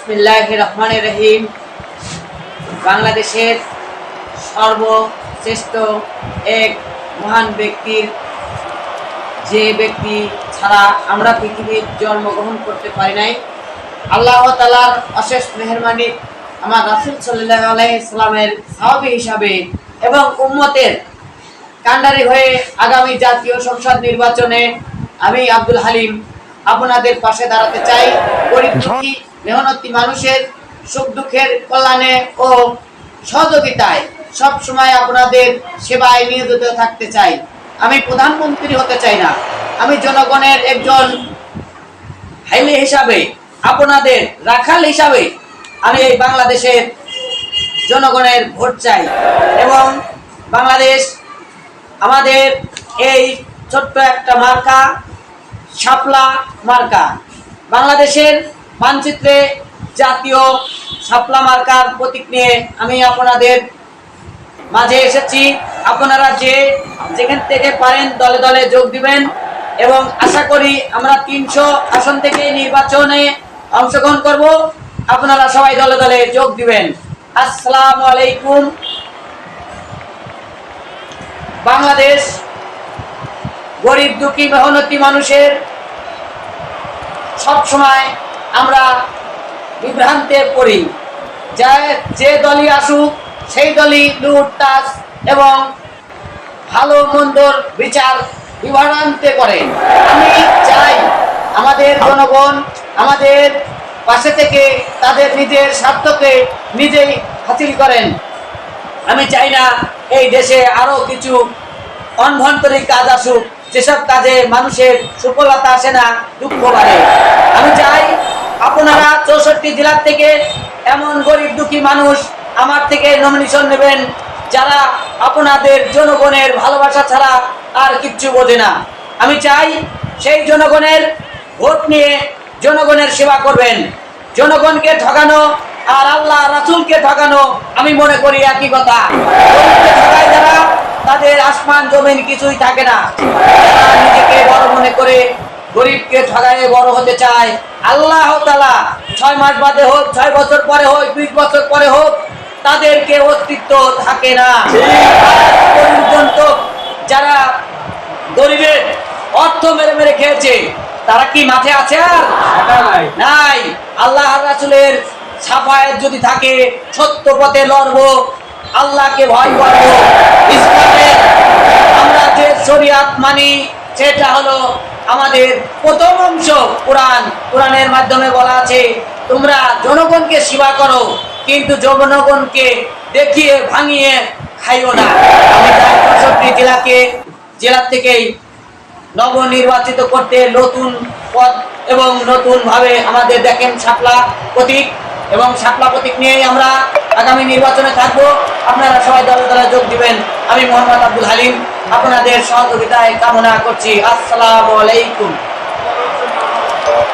বিসমিল্লাহির রহমানির রহিম। বাংলাদেশের সর্বশ্রেষ্ঠ এক মহান ব্যক্তির, যে ব্যক্তি ছাড়া আমরা পৃথিবীর জন্মগ্রহণ করতে পারি নাই, আল্লাহ তাআলার অশেষ মেহেরবানি আমার রাসূল সাল্লাল্লাহু আলাইহি সাল্লামের সাহাবী হিসাবে এবং উম্মতের কান্ডারি হয়ে আগামী জাতীয় সংসদ নির্বাচনে আমি আব্দুল হালিম আপনাদের পাশে দাঁড়াতে চাই। গরিব দুঃখী মেহনতি মানুষের সুখ দুঃখের কল্যাণে ও সহযোগিতায় সব সময় আপনাদের সেবায় নিয়োজিত থাকতে চাই। আমি প্রধানমন্ত্রী হতে চাই না, আমি জনগণের একজন হাইলি হিসাবে, আপনাদের রাখাল হিসাবে আমি এই বাংলাদেশের জনগণের ভোট চাই। এবং বাংলাদেশ আমাদের এই ছোট্ট একটা মার্কা, শাপলা মার্কা। বাংলাদেশের মানচিত্রে জাতীয় শাপলা মার্কার প্রতীক নিয়ে আমি আপনাদের মাঝে এসেছি। আপনারা যেখান থেকে পারেন দলে দলে যোগ দিবেন এবং আশা করি আমরা 300 আসন থেকে নির্বাচনে অংশগ্রহণ করব। আপনারা সবাই দলে দলে যোগ দিবেন। আসসালামু আলাইকুম। বাংলাদেশ গরিব দুঃখী মেহনতি মানুষের সব সময় আমরা বিভ্রান্তে পড়ি, যে দলই আসুক সেই দলই লুটতাস এবং ভালো মন্দর বিচার বিভ্রান্তে করে। আমি চাই আমাদের জনগণ আমাদের পাশে থেকে তাদের নিজের স্বার্থকে নিজেই হাসিল করেন। আমি চাই না এই দেশে আরো কিছু অভ্যন্তরীণ কাজ আসুক, যেসব কাজে মানুষের সফলতা আসে না, দুঃখ বাড়ে। আমি চাই আপনারা 64 জেলার থেকে এমন গরিব দুঃখী মানুষ আমার থেকে নমিনেশন নেবেন, যারা আপনাদের জনগণের ভালোবাসা ছাড়া আর কিচ্ছু বোঝে না। আমি চাই সেই জনগণের ভোট নিয়ে জনগণের সেবা করবেন। জনগণকে ঠকানো আর আল্লাহ রাসূলকে ঠকানো আমি মনে করি একই কথা। ঠকায় যারা, তাদের আসমান জমিন কিছুই থাকে না। যারা নিজেকে বড় মনে করে গরিবকে ঠকায়ে বড় হতে চায়, আল্লাহ তাআলা 6 মাস বাদে হোক, 6 বছর পরে হোক, 20 বছর পরে হোক, তাদেরকে অস্তিত্ব থাকে না। পর্যন্ত যারা গরিবের অর্থ মেরে মেরে খেয়েছে, তারা কি মাঠে আছে? আর নাই। আল্লাহ রাসূলের সাফায়াত যদি থাকে, সত্য পথে লড়বো, আল্লাহকে ভয় করবো। ইসলামের আমরা যে শরীয়ত মানি সেটা হলো আমাদের প্রথম অংশ কোরআন। কোরআনের মাধ্যমে বলা আছে, তোমরা জনগণকে সেবা করো, কিন্তু জনগণকে দেখিয়ে ভাঙিয়ে খাইও না। আমি চাই 64 জেলা থেকেই নবনির্বাচিত করতে নতুন পদ এবং নতুন ভাবে আমাদের দেখেন শাপলা প্রতীক, এবং শাপলা প্রতীক নিয়েই আমরা আগামী নির্বাচনে থাকবো। আপনারা সবাই দলে দলে যোগ দিবেন। আমি মোহাম্মদ আব্দুল হালিম আপনাদের সহযোগিতায় কামনা করছি। আসসালামু আলাইকুম।